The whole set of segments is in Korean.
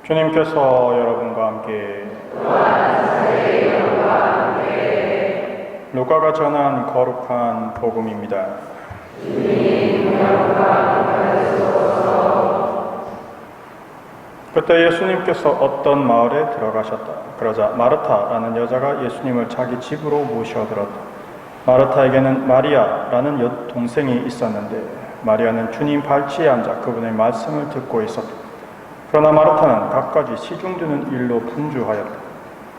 주님께서 여러분과 함께 루카가 전한 거룩한 복음입니다. 그때 예수님께서 어떤 마을에 들어가셨다. 그러자 마르타라는 여자가 예수님을 자기 집으로 모셔들었다. 마르타에게는 마리아라는 여동생이 있었는데 마리아는 주님 발치에 앉아 그분의 말씀을 듣고 있었다. 그러나 마르타는 갖가지 시중드는 일로 분주하였다.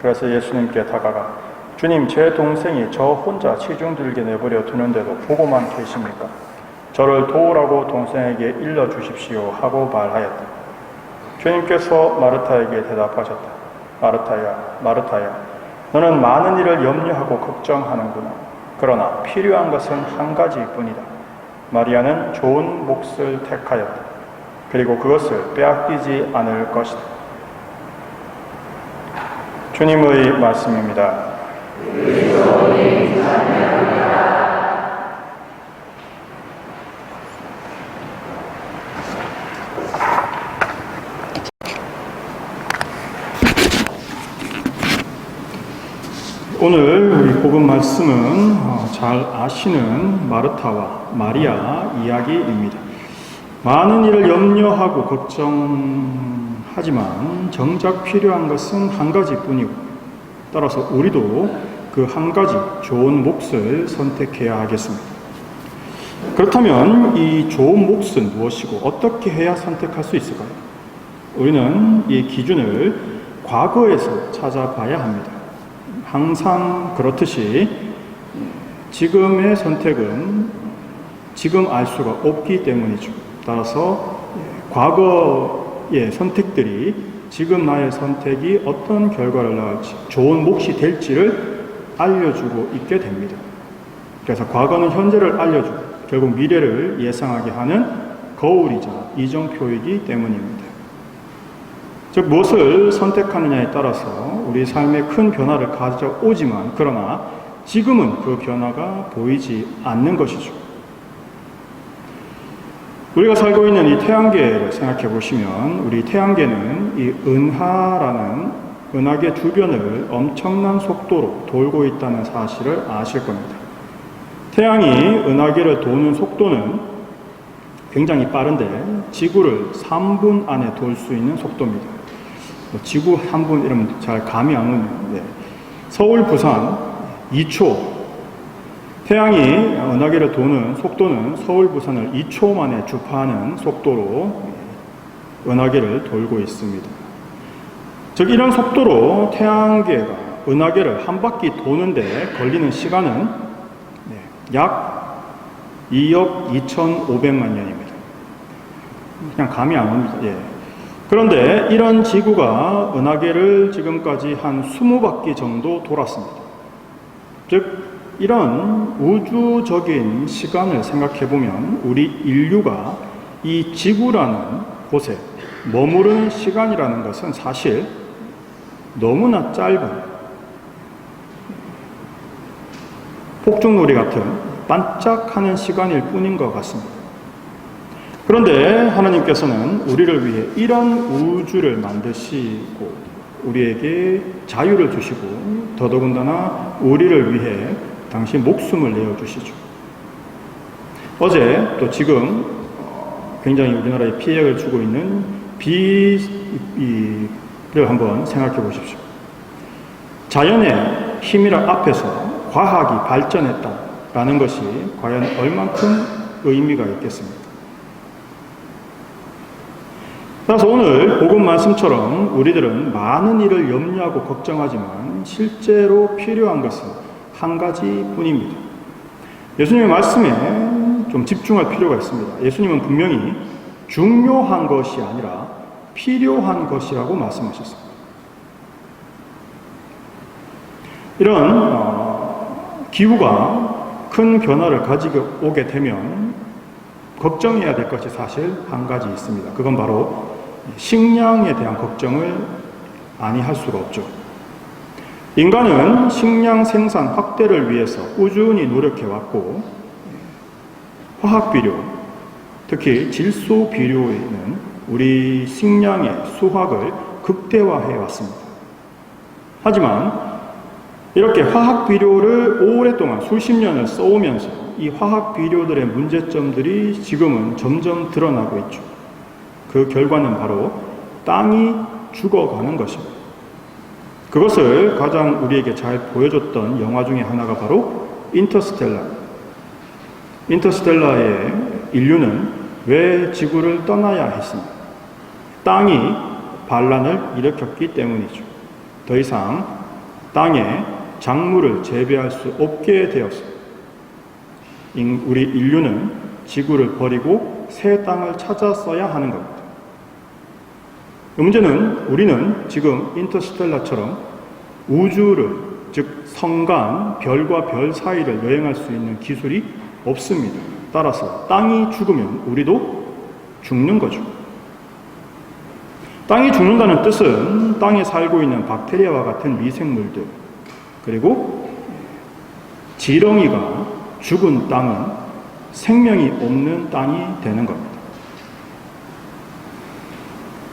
그래서 예수님께 다가가 주님, 제 동생이 저 혼자 시중들게 내버려 두는데도 보고만 계십니까? 저를 도우라고 동생에게 일러주십시오 하고 말하였다. 주님께서 마르타에게 대답하셨다. 마르타야, 마르타야, 너는 많은 일을 염려하고 걱정하는구나. 그러나 필요한 것은 한 가지뿐이다. 마리아는 좋은 몫을 택하였다. 그리고 그것을 빼앗기지 않을 것이다. 주님의 말씀입니다. 오늘 우리 복음 말씀은 잘 아시는 마르타와 마리아 이야기입니다. 많은 일을 염려하고 걱정하지만 정작 필요한 것은 한 가지뿐이고 따라서 우리도 그 한 가지 좋은 몫을 선택해야 하겠습니다. 그렇다면 이 좋은 몫은 무엇이고 어떻게 해야 선택할 수 있을까요? 우리는 이 기준을 과거에서 찾아봐야 합니다. 항상 그렇듯이 지금의 선택은 지금 알 수가 없기 때문이죠. 따라서 과거의 선택들이 지금 나의 선택이 어떤 결과를 낳을지, 좋은 몫이 될지를 알려주고 있게 됩니다. 그래서 과거는 현재를 알려주고 결국 미래를 예상하게 하는 거울이자 이정표이기 때문입니다. 즉 무엇을 선택하느냐에 따라서 우리 삶에 큰 변화를 가져오지만 그러나 지금은 그 변화가 보이지 않는 것이죠. 우리가 살고 있는 이 태양계를 생각해 보시면 우리 태양계는 이 은하라는 은하계 주변을 엄청난 속도로 돌고 있다는 사실을 아실 겁니다. 태양이 은하계를 도는 속도는 굉장히 빠른데 지구를 3분 안에 돌 수 있는 속도입니다. 지구 3분 이러면 잘 감이 안 오는데 서울, 부산 2초 태양이 은하계를 도는 속도는 서울, 부산을 2초 만에 주파하는 속도로 은하계를 돌고 있습니다. 즉 이런 속도로 태양계가 은하계를 한 바퀴 도는데 걸리는 시간은 약 2억 2,500만 년입니다. 그냥 감이 안 옵니다. 그런데 이런 지구가 은하계를 지금까지 한 20바퀴 정도 돌았습니다. 즉 이런 우주적인 시간을 생각해보면 우리 인류가 이 지구라는 곳에 머무르는 시간이라는 것은 사실 너무나 짧은 폭죽놀이 같은 반짝하는 시간일 뿐인 것 같습니다. 그런데 하나님께서는 우리를 위해 이런 우주를 만드시고 우리에게 자유를 주시고 더더군다나 우리를 위해 당시 목숨을 내어주시죠. 어제 또 지금 굉장히 우리나라에 피해를 주고 있는 비를 한번 생각해 보십시오. 자연의 힘이라 앞에서 과학이 발전했다라는 것이 과연 얼만큼 의미가 있겠습니까? 따라서 오늘 복음 말씀처럼 우리들은 많은 일을 염려하고 걱정하지만 실제로 필요한 것은 한 가지뿐입니다. 예수님의 말씀에 좀 집중할 필요가 있습니다. 예수님은 분명히 중요한 것이 아니라 필요한 것이라고 말씀하셨습니다. 이런 기후가 큰 변화를 가지고 오게 되면 걱정해야 될 것이 사실 한 가지 있습니다. 그건 바로 식량에 대한 걱정을 아니할 수가 없죠. 인간은 식량 생산 확대를 위해서 꾸준히 노력해왔고 화학비료, 특히 질소비료에는 우리 식량의 수확을 극대화해 왔습니다. 하지만 이렇게 화학 비료를 오랫동안 수십 년을 써오면서 이 화학 비료들의 문제점들이 지금은 점점 드러나고 있죠. 그 결과는 바로 땅이 죽어가는 것입니다. 그것을 가장 우리에게 잘 보여줬던 영화 중에 하나가 바로 인터스텔라입니다. 인터스텔라의 인류는 왜 지구를 떠나야 했습니까? 땅이 반란을 일으켰기 때문이죠. 더 이상 땅에 작물을 재배할 수 없게 되었습니다. 우리 인류는 지구를 버리고 새 땅을 찾았어야 하는 겁니다. 문제는 우리는 지금 인터스텔라처럼 우주를, 즉 성간, 별과 별 사이를 여행할 수 있는 기술이 없습니다. 따라서 땅이 죽으면 우리도 죽는 거죠. 땅이 죽는다는 뜻은 땅에 살고 있는 박테리아와 같은 미생물들, 그리고 지렁이가 죽은 땅은 생명이 없는 땅이 되는 겁니다.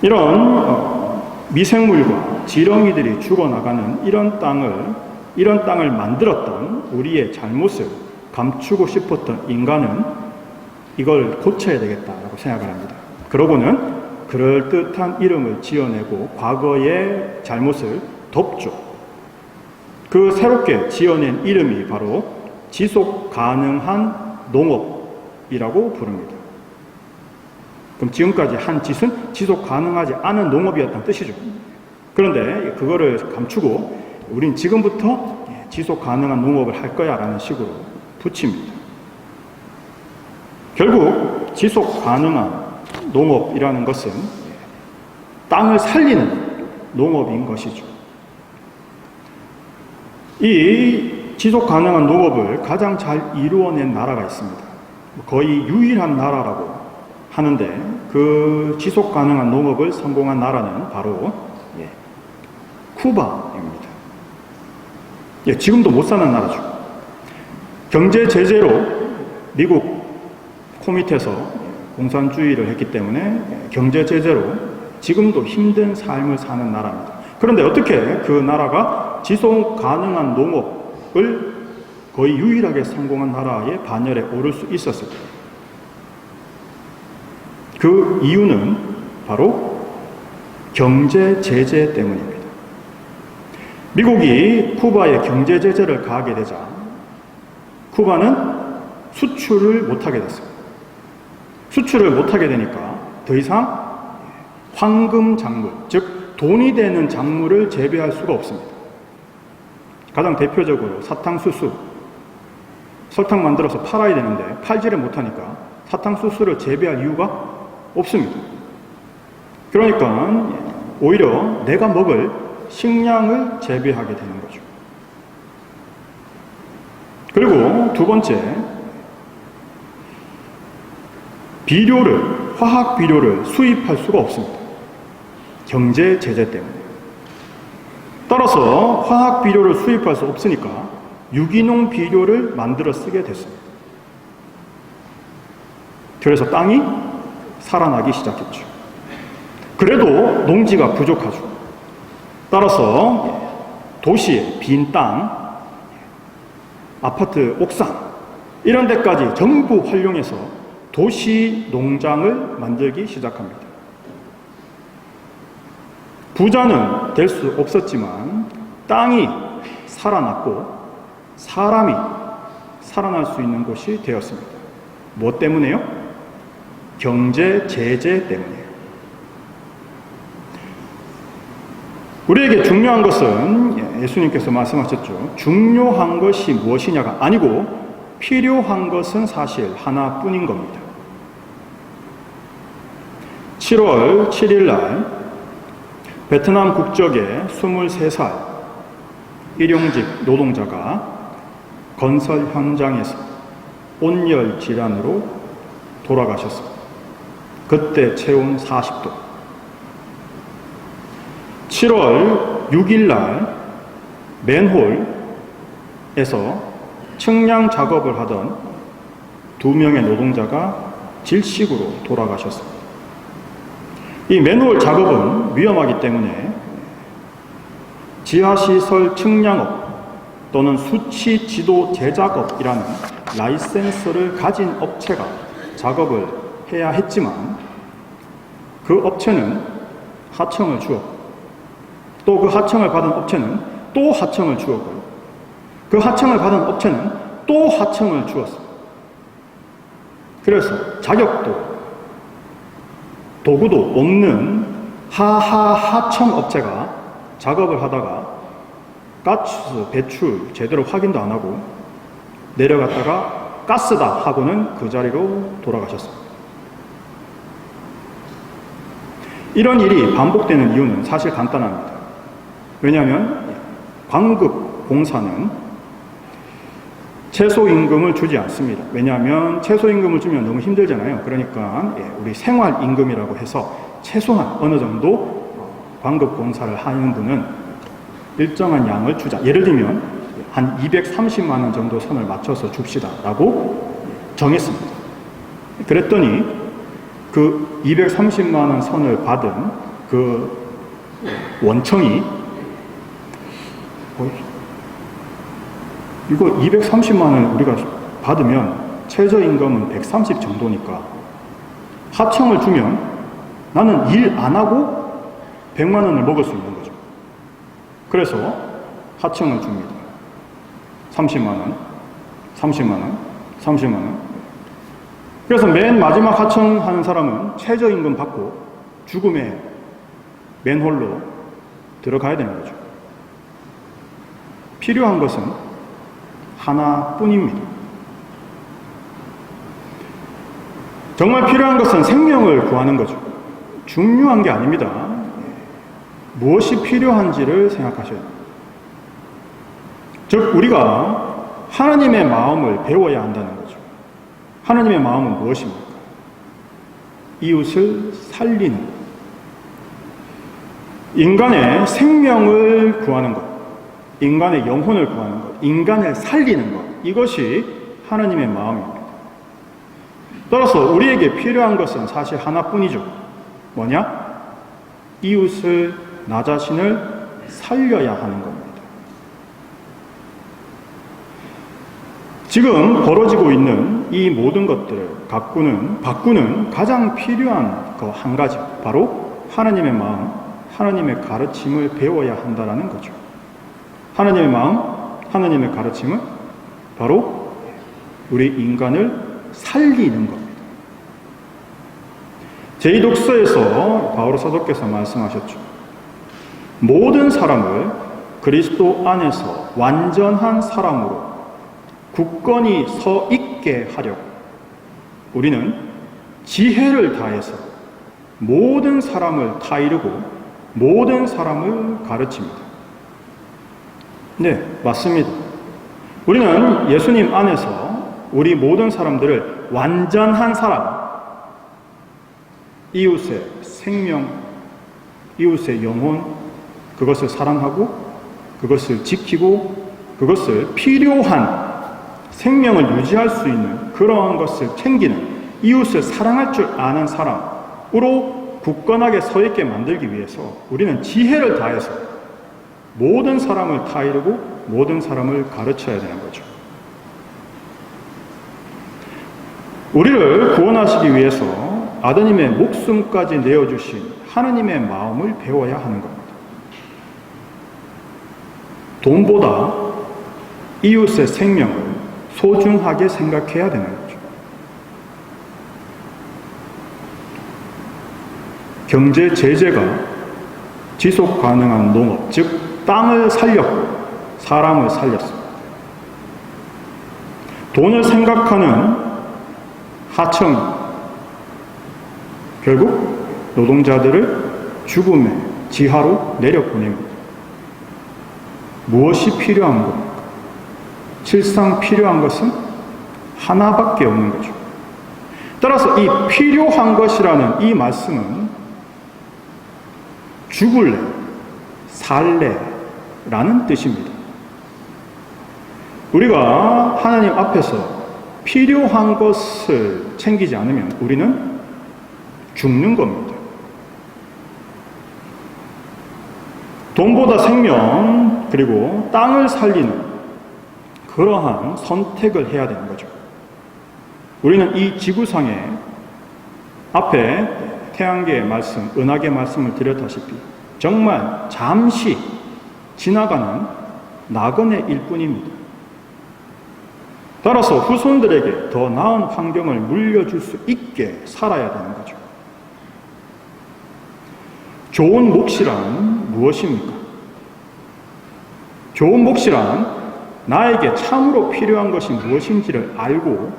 이런 미생물과 지렁이들이 죽어나가는 이런 땅을 만들었던 우리의 잘못을 감추고 싶었던 인간은 이걸 고쳐야 되겠다라고 생각을 합니다. 그러고는 그럴듯한 이름을 지어내고 과거의 잘못을 덮죠. 그 새롭게 지어낸 이름이 바로 지속 가능한 농업이라고 부릅니다. 그럼 지금까지 한 짓은 지속 가능하지 않은 농업이었다는 뜻이죠. 그런데 그거를 감추고 우린 지금부터 지속 가능한 농업을 할 거야 라는 식으로 붙입니다. 결국 지속 가능한 농업이라는 것은 땅을 살리는 농업인 것이죠. 이 지속 가능한 농업을 가장 잘 이루어낸 나라가 있습니다. 거의 유일한 나라라고 하는데 그 지속 가능한 농업을 성공한 나라는 바로 쿠바입니다. 지금도 못 사는 나라죠. 경제 제재로 미국 코밑에서 공산주의를 했기 때문에 경제 제재로 지금도 힘든 삶을 사는 나라입니다. 그런데 어떻게 그 나라가 지속 가능한 농업을 거의 유일하게 성공한 나라의 반열에 오를 수 있었을까요? 그 이유는 바로 경제 제재 때문입니다. 미국이 쿠바에 경제 제재를 가하게 되자 쿠바는 수출을 못하게 됐습니다. 수출을 못하게 되니까 더 이상 황금 작물, 즉 돈이 되는 작물을 재배할 수가 없습니다. 가장 대표적으로 사탕수수, 설탕 만들어서 팔아야 되는데 팔지를 못하니까 사탕수수를 재배할 이유가 없습니다. 그러니까 오히려 내가 먹을 식량을 재배하게 되는 거죠. 그리고 두 번째, 화학 비료를 수입할 수가 없습니다. 경제 제재 때문에. 따라서 화학 비료를 수입할 수 없으니까 유기농 비료를 만들어 쓰게 됐습니다. 그래서 땅이 살아나기 시작했죠. 그래도 농지가 부족하죠. 따라서 도시의 빈 땅, 아파트 옥상 이런 데까지 전부 활용해서 도시 농장을 만들기 시작합니다. 부자는 될 수 없었지만 땅이 살아났고 사람이 살아날 수 있는 곳이 되었습니다. 뭐 때문에요? 경제 제재 때문이에요. 우리에게 중요한 것은 예수님께서 말씀하셨죠. 중요한 것이 무엇이냐가 아니고 필요한 것은 사실 하나뿐인 겁니다. 7월 7일 날 베트남 국적의 23살 일용직 노동자가 건설 현장에서 온열 질환으로 돌아가셨습니다. 그때 체온 40도. 7월 6일 날 맨홀에서 측량 작업을 하던 2명의 노동자가 질식으로 돌아가셨습니다. 이 맨홀 작업은 위험하기 때문에 지하시설 측량업 또는 수치 지도 제작업이라는 라이센스를 가진 업체가 작업을 해야 했지만 그 업체는 하청을 주었고 또 그 하청을 받은 업체는 또 하청을 주었고요. 그 하청을 받은 업체는 또 하청을 주었습니다. 그래서 자격도 도구도 없는 하청 업체가 작업을 하다가 가스 배출 제대로 확인도 안 하고 내려갔다가 가스다 하고는 그 자리로 돌아가셨습니다. 이런 일이 반복되는 이유는 사실 간단합니다. 왜냐하면 광급공사는 최소임금을 주지 않습니다. 왜냐하면 최소임금을 주면 너무 힘들잖아요. 그러니까 우리 생활임금이라고 해서 최소한 어느 정도 광급공사를 하는 분은 일정한 양을 주자. 예를 들면 한 230만 원 정도 선을 맞춰서 줍시다 라고 정했습니다. 그랬더니 그 230만 원 선을 받은 그 원청이 이거 230만 원 우리가 받으면 최저임금은 130 정도니까 하청을 주면 나는 일 안 하고 100만 원을 먹을 수 있는 거죠. 그래서 하청을 줍니다. 30만 원, 30만 원, 30만 원. 그래서 맨 마지막 하청하는 사람은 최저임금 받고 죽음의 맨홀로 들어가야 되는 거죠. 필요한 것은 하나뿐입니다. 정말 필요한 것은 생명을 구하는 거죠. 중요한 게 아닙니다. 무엇이 필요한지를 생각하셔야 됩니다. 즉 우리가 하나님의 마음을 배워야 한다는 거죠. 하나님의 마음은 무엇입니까? 이웃을 살리는 것. 인간의 생명을 구하는 것, 인간의 영혼을 구하는 것, 인간을 살리는 것, 이것이 하나님의 마음입니다. 따라서 우리에게 필요한 것은 사실 하나뿐이죠. 뭐냐? 이웃을, 나 자신을 살려야 하는 겁니다. 지금 벌어지고 있는 이 모든 것들을 바꾸는 가장 필요한 그 한 가지, 바로 하나님의 마음, 하나님의 가르침을 배워야 한다는 거죠. 하나님의 마음, 하나님의 가르침은 바로 우리 인간을 살리는 겁니다. 제2독서에서 바오로 사도께서 말씀하셨죠. 모든 사람을 그리스도 안에서 완전한 사람으로 굳건히 서 있게 하려고 우리는 지혜를 다해서 모든 사람을 다 이루고 모든 사람을 가르칩니다. 네, 맞습니다. 우리는 예수님 안에서 우리 모든 사람들을 완전한 사람, 이웃의 생명, 이웃의 영혼, 그것을 사랑하고 그것을 지키고 그것을 필요한 생명을 유지할 수 있는 그러한 것을 챙기는 이웃을 사랑할 줄 아는 사람으로 굳건하게 서 있게 만들기 위해서 우리는 지혜를 다해서 모든 사람을 다 이루고 모든 사람을 가르쳐야 되는 거죠. 우리를 구원하시기 위해서 아드님의 목숨까지 내어주신 하나님의 마음을 배워야 하는 겁니다. 돈보다 이웃의 생명을 소중하게 생각해야 되는 거죠. 경제 제재가 지속 가능한 농업, 즉 땅을 살렸고 사람을 살렸습니다. 돈을 생각하는 하청이 결국 노동자들을 죽음의 지하로 내려보냅니다. 무엇이 필요한 겁니까? 실상 필요한 것은 하나밖에 없는 거죠. 따라서 이 필요한 것이라는 이 말씀은 죽을래, 살래 라는 뜻입니다. 우리가 하나님 앞에서 필요한 것을 챙기지 않으면 우리는 죽는 겁니다. 돈보다 생명, 그리고 땅을 살리는 그러한 선택을 해야 되는 거죠. 우리는 이 지구상에 앞에 태양계의 말씀, 은하계 말씀을 드렸다시피 정말 잠시 지나가는 나그네 일뿐입니다. 따라서 후손들에게 더 나은 환경을 물려줄 수 있게 살아야 되는 거죠. 좋은 몫이란 무엇입니까? 좋은 몫이란 나에게 참으로 필요한 것이 무엇인지를 알고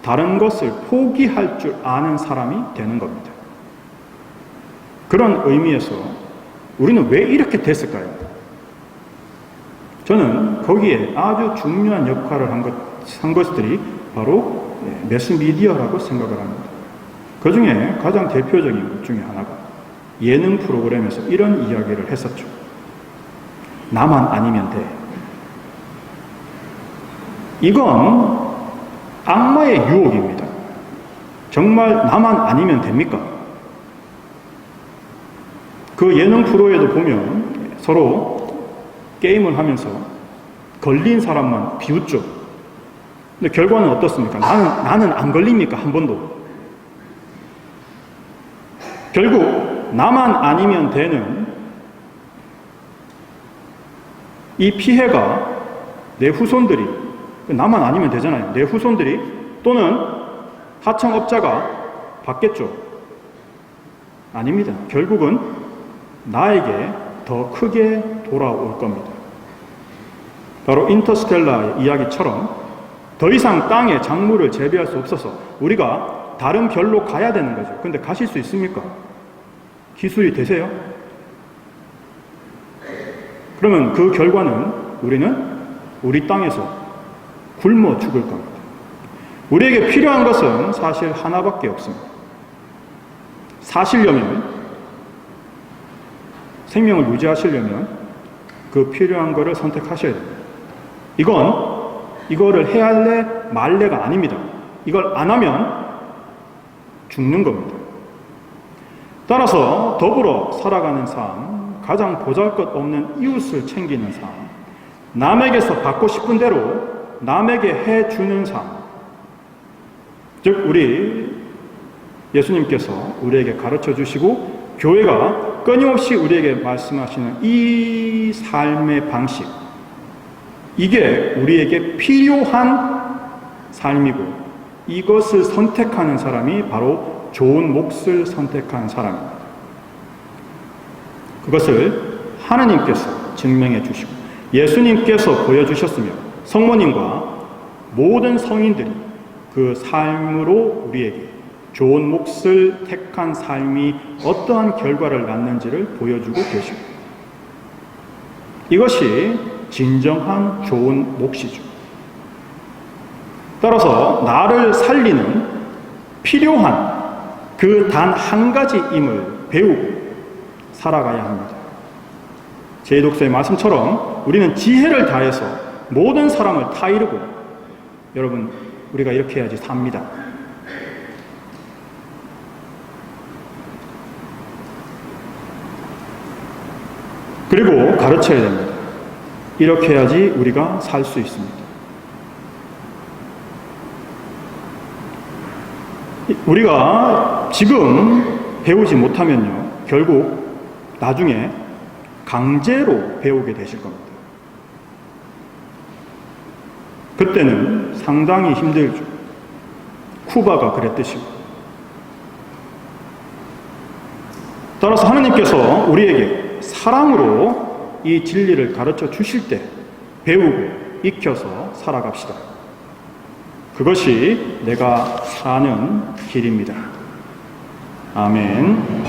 다른 것을 포기할 줄 아는 사람이 되는 겁니다. 그런 의미에서 우리는 왜 이렇게 됐을까요? 저는 거기에 아주 중요한 역할을 한 것들이 바로 매스미디어라고 생각을 합니다. 그 중에 가장 대표적인 것 중에 하나가 예능 프로그램에서 이런 이야기를 했었죠. 나만 아니면 돼. 이건 악마의 유혹입니다. 정말 나만 아니면 됩니까? 그 예능 프로에도 보면 서로 게임을 하면서 걸린 사람만 비웃죠. 근데 결과는 어떻습니까? 나는 안 걸립니까? 한 번도. 결국 나만 아니면 되는 이 피해가 내 후손들이, 나만 아니면 되잖아요. 내 후손들이 또는 하청업자가 받겠죠. 아닙니다. 결국은 나에게 더 크게 돌아올 겁니다. 바로 인터스텔라의 이야기처럼 더 이상 땅에 작물을 재배할 수 없어서 우리가 다른 별로 가야 되는 거죠. 근데 가실 수 있습니까? 기술이 되세요? 그러면 그 결과는 우리는 우리 땅에서 굶어 죽을 겁니다. 우리에게 필요한 것은 사실 하나밖에 없습니다. 사시려면, 생명을 유지하시려면 그 필요한 것을 선택하셔야 됩니다. 이거를 해야 할래 말래가 아닙니다. 이걸 안 하면 죽는 겁니다. 따라서 더불어 살아가는 삶, 가장 보잘것없는 이웃을 챙기는 삶, 남에게서 받고 싶은 대로 남에게 해주는 삶, 즉 우리 예수님께서 우리에게 가르쳐 주시고 교회가 끊임없이 우리에게 말씀하시는 이 삶의 방식, 이게 우리에게 필요한 삶이고 이것을 선택하는 사람이 바로 좋은 몫을 선택한 사람입니다. 그것을 하느님께서 증명해 주시고 예수님께서 보여주셨으며 성모님과 모든 성인들이 그 삶으로 우리에게 좋은 몫을 택한 삶이 어떠한 결과를 낳는지를 보여주고 계십니다. 이것이 진정한 좋은 몫이죠. 따라서 나를 살리는 필요한 그 단 한 가지임을 배우고 살아가야 합니다. 제2독서의 말씀처럼 우리는 지혜를 다해서 모든 사람을 다 이루고, 여러분 우리가 이렇게 해야지 삽니다. 그리고 가르쳐야 됩니다. 이렇게 해야지 우리가 살 수 있습니다. 우리가 지금 배우지 못하면요, 결국 나중에 강제로 배우게 되실 겁니다. 그때는 상당히 힘들죠. 쿠바가 그랬듯이요. 따라서 하느님께서 우리에게 사랑으로 이 진리를 가르쳐 주실 때 배우고 익혀서 살아갑시다. 그것이 내가 사는 길입니다. 아멘.